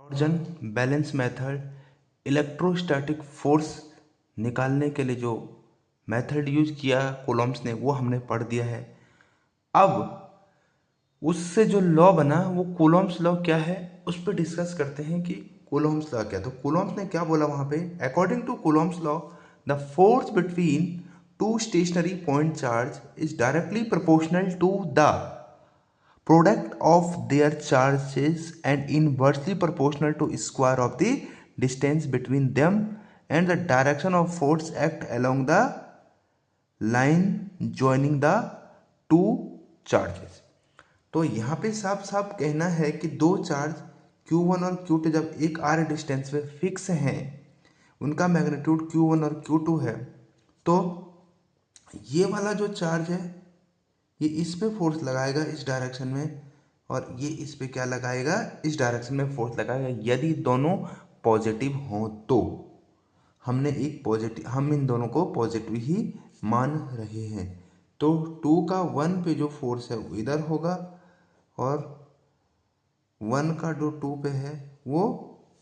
Torsion balance method electrostatic force निकालने के लिए जो मेथड यूज किया कूलॉम्स ने वो हमने पढ़ दिया है। अब उससे जो लॉ बना वो कूलॉम्स लॉ क्या है उस पर डिस्कस करते हैं कि कूलॉम्स लॉ क्या। तो कूलॉम्स ने क्या बोला वहां पे, according to Coulomb's law the force between two stationary point charge is directly proportional to the product of their charges and inversely proportional to square of the distance between them and the direction of force act along the line joining the two charges। तो यहाँ पे साफ साफ कहना है कि दो charge Q1 और Q2 जब एक r डिस्टेंस पे फिक्स हैं, उनका मैग्नीट्यूड Q1 और Q2 है, तो ये वाला जो चार्ज है ये इस पे फोर्स लगाएगा इस डायरेक्शन में, और ये इस पे क्या लगाएगा, इस डायरेक्शन में फोर्स लगाएगा। यदि दोनों पॉजिटिव हों तो हम इन दोनों को पॉजिटिव ही मान रहे हैं। तो 2 का 1 पे जो फोर्स है वो इधर होगा और 1 का जो 2 पे है वो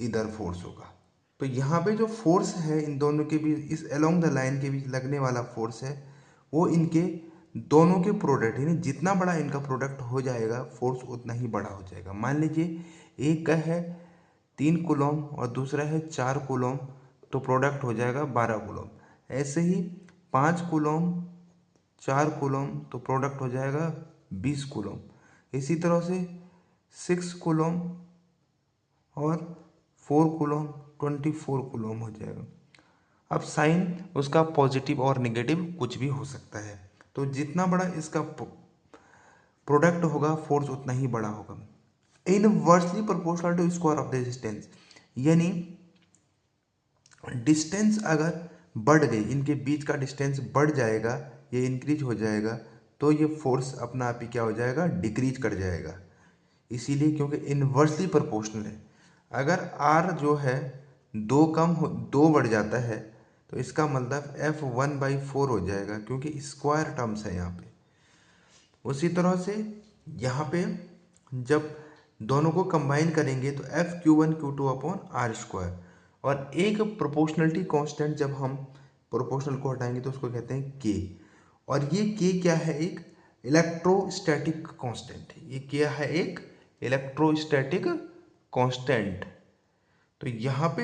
इधर फोर्स होगा। तो यहाँ पे जो फोर्स है इन दोनों के बीच, इस अलोंग द लाइन के बीच लगने वाला फोर्स है, वो इनके दोनों के प्रोडक्ट, यानी जितना बड़ा इनका प्रोडक्ट हो जाएगा फोर्स उतना ही बड़ा हो जाएगा। मान लीजिए एक का है 3 कूलॉम और दूसरा है 4 कूलॉम, तो प्रोडक्ट हो जाएगा 12 कूलॉम। ऐसे ही 5 कूलॉम 4 कूलॉम तो प्रोडक्ट हो जाएगा 20 कूलॉम। इसी तरह से 6 कूलॉम और 4 कूलॉम 24 कूलॉम हो जाएगा। अब साइन उसका पॉजिटिव और नेगेटिव कुछ भी हो सकता है, तो जितना बड़ा इसका प्रोडक्ट होगा फोर्स उतना ही बड़ा होगा। Inversely proportional to square of the distance, यानी डिस्टेंस अगर बढ़ गई, इनके बीच का डिस्टेंस बढ़ जाएगा, ये इंक्रीज हो जाएगा, तो ये फोर्स अपना आप ही क्या हो जाएगा, डिक्रीज कर जाएगा। इसीलिए क्योंकि इनवर्सली प्रोपोर्शनल है। अगर r जो है 2 बढ़ जाता है तो इसका मतलब F1/4 हो जाएगा, क्योंकि स्क्वायर टर्म्स है यहाँ पे। उसी तरह से यहाँ पे जब दोनों को कंबाइन करेंगे तो F Q1 Q2/r², और एक प्रोपोर्शनलिटी कांस्टेंट जब हम प्रोपोर्शनल को हटाएंगे तो उसको कहते हैं K, और ये K क्या है, एक इलेक्ट्रोस्टैटिक कांस्टेंट है। ये क्या है, एक इलेक्ट्रोस्टैटिक कांस्टेंट। तो यहाँ पे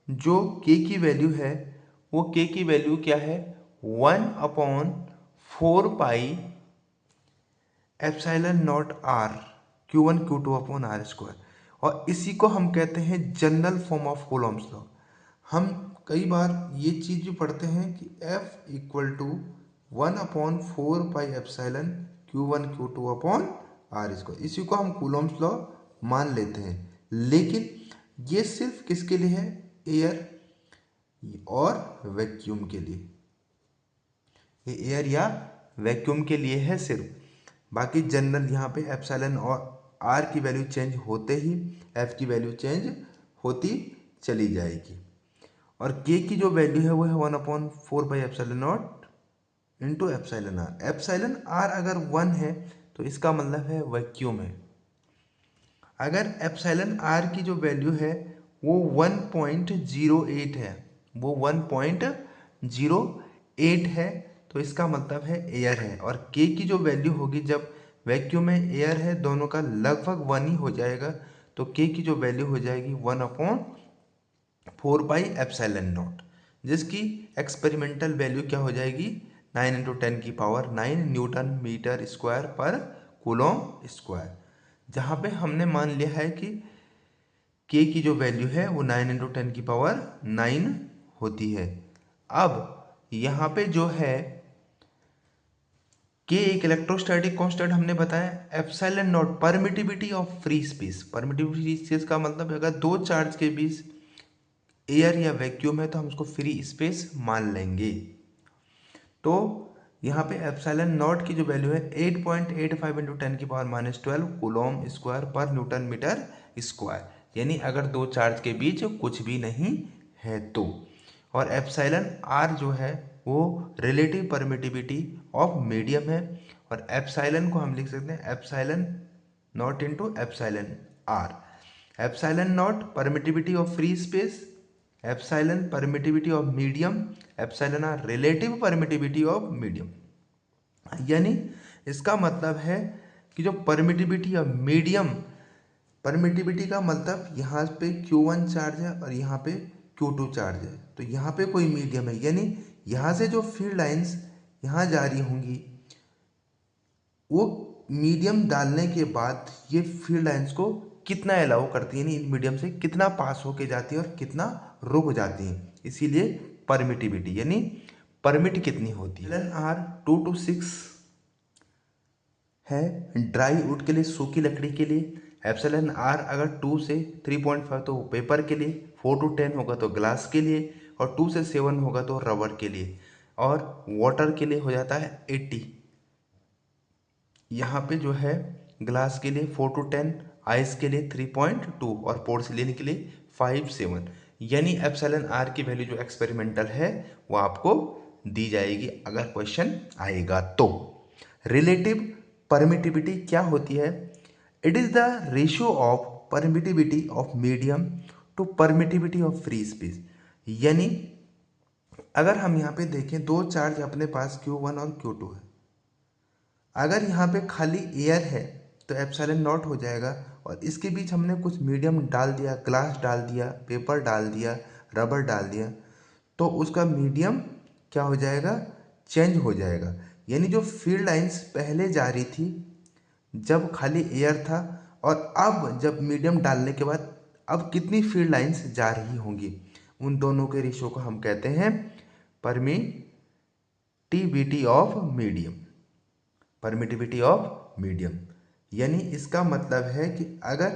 जो K की वैल्यू है वो K की वैल्यू क्या है, 1/4 pi epsilon not r Q1 Q2/r², और इसी को हम कहते हैं general form of Coulomb's law. हम कई बार ये चीज भी पढ़ते हैं कि F = 1/4 pi epsilon Q1 Q2/r², इसी को हम कूलॉम्स लॉ मान लेते हैं। लेकिन ये सिर्फ किसके लिए है, एयर और वैक्यूम के लिए। ये एयर या वैक्यूम के लिए है सिर्फ, बाकी जनरल यहाँ पे एप्सिलॉन और आर की वैल्यू चेंज होते ही एफ की वैल्यू चेंज होती चली जाएगी। और के की जो वैल्यू है वो है 1/4 pi epsilon naught into epsilon r. Epsilon r अगर 1 है तो इसका मतलब है वैक्यूम है। अगर एप्सिलॉन आर की जो वैल्यू है वो 1.08 है, वो 1.08 है, तो इसका मतलब है एयर है। और के की जो वैल्यू होगी जब वैक्यूम में एयर है, दोनों का लगभग 1 ही हो जाएगा, तो के की जो वैल्यू हो जाएगी 1/4 पाई एप्सिलॉन नॉट, जिसकी एक्सपेरिमेंटल वैल्यू क्या हो जाएगी, 9 × 10⁻⁹ न्यूटन मीटर स्क्वायर पर कूलॉम स्क्वायर। जहाँ पे हमने मान लिया है कि के की जो वैल्यू है वो 9 × 10⁹ होती है। अब यहाँ पे जो है के एक इलेक्ट्रोस्टैटिक कांस्टेंट हमने बताया, epsilon naught permittivity of free space. Permittivity space का मतलब अगर दो चार्ज के बीच एयर या वैक्यूम है तो हम उसको फ्री स्पेस मान लेंगे। तो यहाँ पे एप्सिलॉन नॉट की जो वैल्यू है 8.85 × 10⁻⁻12 कूलॉम स्क्वायर पर न्यूटन मीटर स्क्वायर, यानी अगर दो चार्ज के बीच कुछ भी नहीं है तो। और एप्सिलॉन आर जो है वो रिलेटिव परमिटिविटी ऑफ मीडियम है, और एप्सिलॉन को हम लिख सकते हैं epsilon naught into epsilon r. Epsilon naught permittivity of free space, epsilon permittivity of medium, epsilon r relative permittivity of medium. यानी इसका मतलब है कि जो परमिटिविटी ऑफ मीडियम, परमिटिविटी का मतलब यहाँ पे Q1 चार्ज है और यहाँ पे Q2 चार्ज है, तो यहाँ पे कोई मीडियम है, यानी यहाँ से जो फील्ड लाइंस यहाँ जा रही होंगी वो मीडियम डालने के बाद ये फील्ड लाइंस को कितना अलाउ करती है, यानी इन मीडियम से कितना पास होके जाती है और कितना रुक जाती है, इसीलिए परमिटिविटी यानी परमिट कितनी होती है। आर 2 to 6 है ड्राई वुड के लिए, सूखी लकड़ी के लिए। एप्सिलॉन आर अगर 2 से 3.5 तो पेपर के लिए, 4 to 10 होगा तो ग्लास के लिए, और 2 से 7 होगा तो रबर के लिए, और वाटर के लिए हो जाता है 80। यहाँ पे जो है ग्लास के लिए 4 to 10, आइस के लिए 3.2 और पोर्सिलेन के लिए 5.7। यानी एप्सिलॉन आर की वैल्यू जो एक्सपेरिमेंटल है वो आपको दी जाएगी अगर क्वेश्चन आएगा तो। रिलेटिव परमिटिविटी क्या होती है? It is the ratio of permittivity of medium to permittivity of free space. यानी अगर हम यहाँ पे देखें दो चार्ज अपने पास Q1 और Q2 है, अगर यहाँ पे खाली एयर है तो एप्सिलॉन नॉट हो जाएगा, और इसके बीच हमने कुछ मीडियम डाल दिया, ग्लास डाल दिया, पेपर डाल दिया, रबर डाल दिया, तो उसका मीडियम क्या हो जाएगा? चेंज हो जाएगा। यानी जो फील्ड लाइंस पहले जा रही थी जब खाली एयर था, और अब जब मीडियम डालने के बाद अब कितनी फील्ड लाइंस जा रही होंगी, उन दोनों के रेशियो को हम कहते हैं permittivity of medium, permittivity of medium. यानी इसका मतलब है कि अगर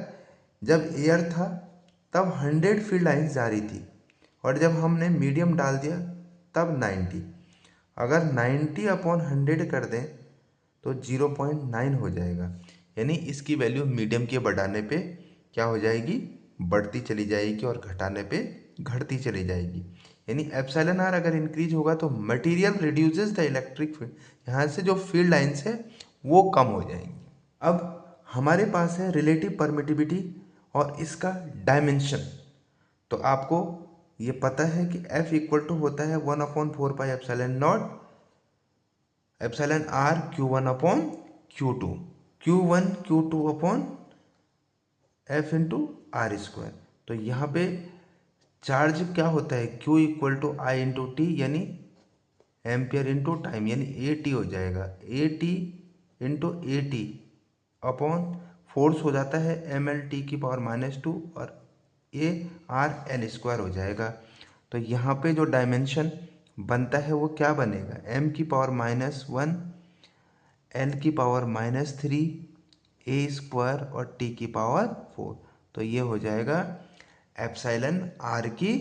जब एयर था तब 100 फील्ड लाइंस जा रही थी, और जब हमने मीडियम डाल दिया तब 90। अगर 90/100 कर दें तो 0.9 हो जाएगा। यानी इसकी वैल्यू मीडियम के बढ़ाने पे क्या हो जाएगी? बढ़ती चली जाएगी, और घटाने पे घटती चली जाएगी। यानी एप्सिलॉन आर अगर इंक्रीज होगा तो material reduces the electric field, यहाँ से जो फील्ड लाइंस है वो कम हो जाएंगी। अब हमारे पास है रिलेटिव परमिटिविटी और इसका डायमेंशन। तो आपको ये पता है कि F इक्वल टू होता है 1/4 pi epsilon naught epsilon r Q1/Q2, Q1 Q2/F into r square. तो यहाँ पे चार्ज क्या होता है? Q equal to I into t, यानी एम्पियर इंटू टाइम, यानी AT हो जाएगा, AT into AT upon force हो जाता है mL/2 और AR/L² हो जाएगा। तो यहाँ पे जो डायमेंशन बनता है वो क्या बनेगा? m⁻⁻1 L⁻⁻3 A² और T⁻4। तो ये हो जाएगा एप्सिलॉन आर की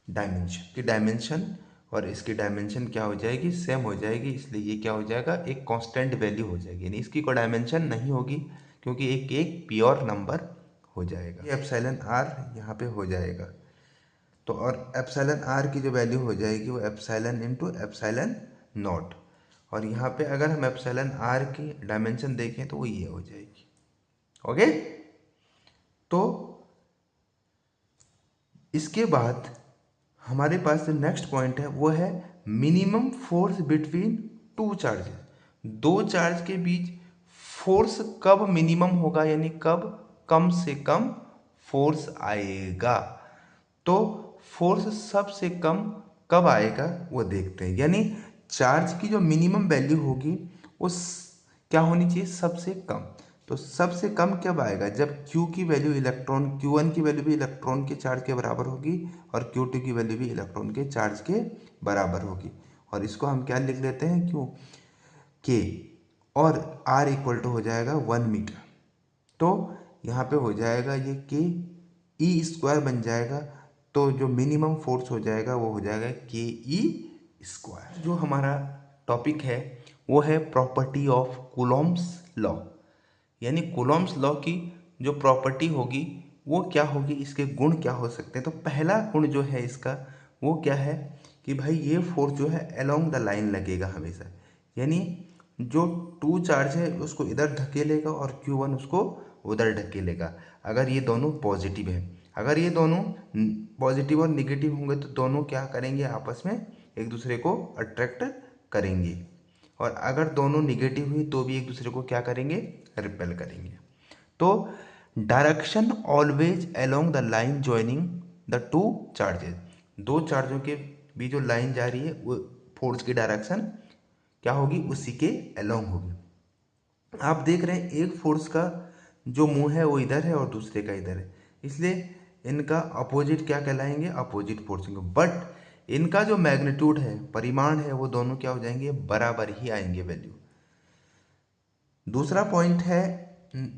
डायमेंशन, और इसकी डायमेंशन क्या हो जाएगी? सेम हो जाएगी, इसलिए ये क्या हो जाएगा? एक कांस्टेंट वैल्यू हो जाएगी, यानी इसकी कोई डायमेंशन नहीं होगी, क्योंकि एक प्योर नंबर हो जाएगा। ये एप्सिलॉन आर यहाँ पे हो जाएगा। तो और एप्सिलॉन आर की जो वैल्यू हो जाएगी वो एप्सिलॉन इंटू एप्सिलॉन नॉट, और यहाँ पे अगर हम एप्सिलॉन आर की डायमेंशन देखें तो वो ये हो जाएगी। ओके, तो इसके बाद हमारे पास जो नेक्स्ट पॉइंट है वो है minimum force between two charges. दो चार्ज के बीच फोर्स कब मिनिमम होगा, यानी कब कम से कम फोर्स आएगा। तो फोर्स सबसे कम कब आएगा वो देखते हैं। यानी चार्ज की जो मिनिमम वैल्यू होगी वो क्या होनी चाहिए? सबसे कम। तो सबसे कम कब आएगा? जब Q की वैल्यू इलेक्ट्रॉन, Q1 की वैल्यू भी इलेक्ट्रॉन के चार्ज के बराबर होगी, और Q2 की वैल्यू भी इलेक्ट्रॉन के चार्ज के बराबर होगी। और इसको हम क्या लिख लेते हैं? Q K, और R इक्वल टू हो जाएगा 1 मीटर। तो यहाँ पे हो जाएगा ये Ke² बन जाएगा। तो जो मिनिमम फोर्स हो जाएगा वो हो जाएगा Ke²। जो हमारा टॉपिक है वो है प्रॉपर्टी ऑफ कूलॉम्स लॉ, यानी कूलॉम्स लॉ की जो प्रॉपर्टी होगी वो क्या होगी, इसके गुण क्या हो सकते हैं। तो पहला गुण जो है इसका वो क्या है कि भाई ये फोर्स जो है अलोंग द लाइन लगेगा हमेशा, यानी जो टू चार्ज है उसको इधर धकेलेगा और Q1 उसको उधर धकेलेगा। अगर ये दोनों पॉजिटिव है। अगर ये दोनों पॉजिटिव और निगेटिव होंगे तो दोनों क्या करेंगे, आपस में एक दूसरे को अट्रैक्ट करेंगे, और अगर दोनों निगेटिव हुई तो भी एक दूसरे को क्या करेंगे, रिपेल करेंगे। तो direction always along the line joining the two charges, दो चार्जों के बीच जो लाइन जा रही है वो फोर्स की डायरेक्शन क्या होगी, उसी के अलोंग होगी। आप देख रहे हैं एक फोर्स का जो मुंह है वो इधर है और दूसरे का इधर है, इसलिए इनका अपोजिट क्या कहलाएंगे, अपोजिट फोर्स। बट इनका जो मैग्नीट्यूड है, परिमाण है, वो दोनों क्या हो जाएंगे, बराबर ही आएंगे वैल्यू। दूसरा पॉइंट है,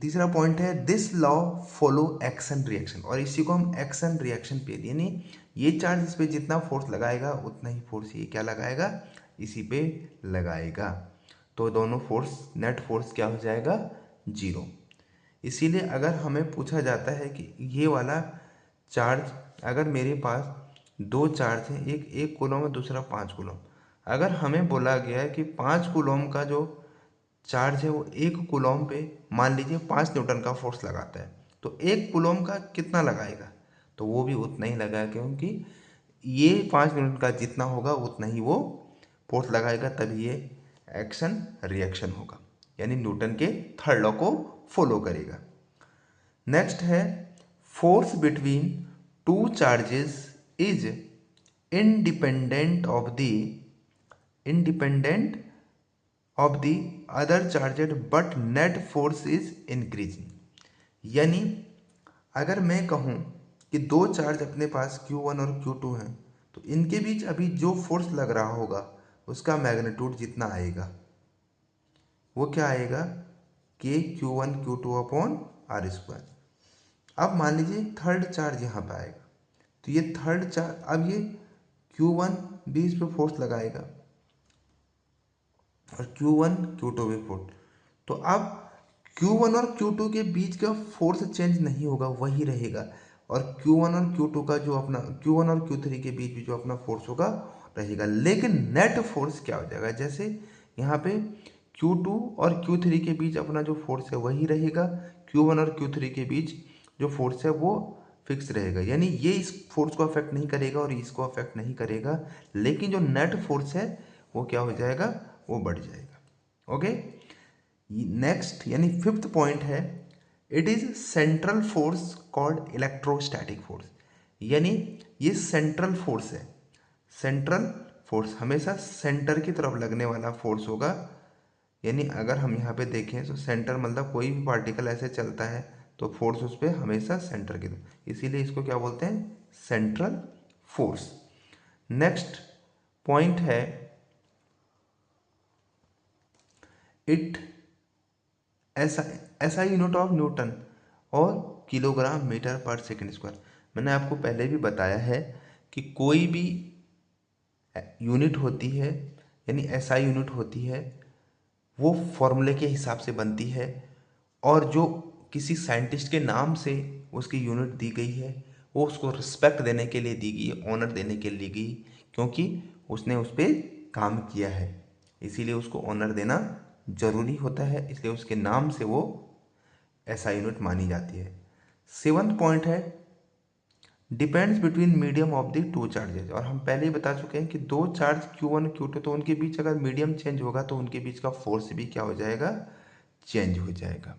तीसरा पॉइंट है this law follow action reaction, और इसी को हम एक्शन रिएक्शन पे, यानी ये चार्ज इस पे जितना फोर्स लगाएगा उतना ही फोर्स ये क्या लगाएगा, इसी पे लगाएगा। तो दोनों फोर्स, नेट फोर्स क्या हो जाएगा, जीरो। इसीलिए अगर हमें पूछा जाता है कि ये वाला चार्ज, अगर मेरे पास दो चार्ज हैं, एक 1 कूलम और दूसरा 5 कूलम, अगर हमें बोला गया है कि 5 कूलम का जो चार्ज है वो 1 कूलम पे मान लीजिए 5 न्यूटन का फोर्स लगाता है, तो 1 कूलम का कितना लगाएगा, तो वो भी उतना ही लगाएगा, क्योंकि ये 5 न्यूटन का जितना होगा उतना ही वो फोर्स लगाएगा, तभी ये एक्शन रिएक्शन होगा, यानी न्यूटन के थर्ड लॉ को फॉलो करेगा। नेक्स्ट है force between two charges is independent of the other charged but net force is increasing. यानी अगर मैं कहूँ कि दो चार्ज अपने पास Q1 और Q2 हैं, तो इनके बीच अभी जो फोर्स लग रहा होगा उसका मैग्नीट्यूड जितना आएगा वो क्या आएगा, के Q1 Q2 upon are square. अब मान लीजिए थर्ड चार्ज यहाँ पे आएगा, तो ये थर्ड चार्ज, अब ये Q1 भी इस पे फोर्स लगाएगा और Q1 Q2 भी फोर्स, तो अब Q1 और Q2 के बीच का फोर्स चेंज नहीं होगा, वही रहेगा, और Q1 और Q2 का जो अपना Q1 और Q3 के बीच भी जो अपना फोर्स होगा रहेगा, लेकिन नेट फोर्स क्या हो जाएगा, जैसे यहाँ पे Q2 और Q3 के बीच अपना जो फोर्स है वही रहेगा, Q1 और Q3 के बीच जो फोर्स है वो फिक्स रहेगा, यानी ये इस फोर्स को अफेक्ट नहीं करेगा और इसको अफेक्ट नहीं करेगा, लेकिन जो नेट फोर्स है वो क्या हो जाएगा, वो बढ़ जाएगा। ओके, नेक्स्ट यानी फिफ्थ पॉइंट है, it is central force called electrostatic force, यानी ये सेंट्रल फोर्स है। सेंट्रल फोर्स हमेशा सेंटर की तरफ लगने वाला फोर्स होगा, यानी अगर हम यहाँ पे देखें तो सेंटर मतलब कोई भी पार्टिकल ऐसे चलता है तो फोर्स उस पर हमेशा सेंटर की तरफ, इसीलिए इसको क्या बोलते हैं, सेंट्रल फोर्स। नेक्स्ट पॉइंट है, it SI unit of Newton और किलोग्राम मीटर पर सेकंड स्क्वायर। मैंने आपको पहले भी बताया है कि कोई भी यूनिट होती है, यानी SI यूनिट होती है, वो फॉर्मूले के हिसाब से बनती है, और जो किसी साइंटिस्ट के नाम से उसकी यूनिट दी गई है वो उसको रिस्पेक्ट देने के लिए दी गई, ऑनर देने के लिए गई, क्योंकि उसने उस पर काम किया है, इसीलिए उसको ऑनर देना जरूरी होता है, इसलिए उसके नाम से वो SI यूनिट मानी जाती है। सेवंथ पॉइंट है, depends between medium of the two charges, और हम पहले ही बता चुके हैं कि दो चार्ज Q1 Q2, तो उनके बीच अगर मीडियम चेंज होगा तो उनके बीच का फोर्स भी क्या हो जाएगा, चेंज हो जाएगा।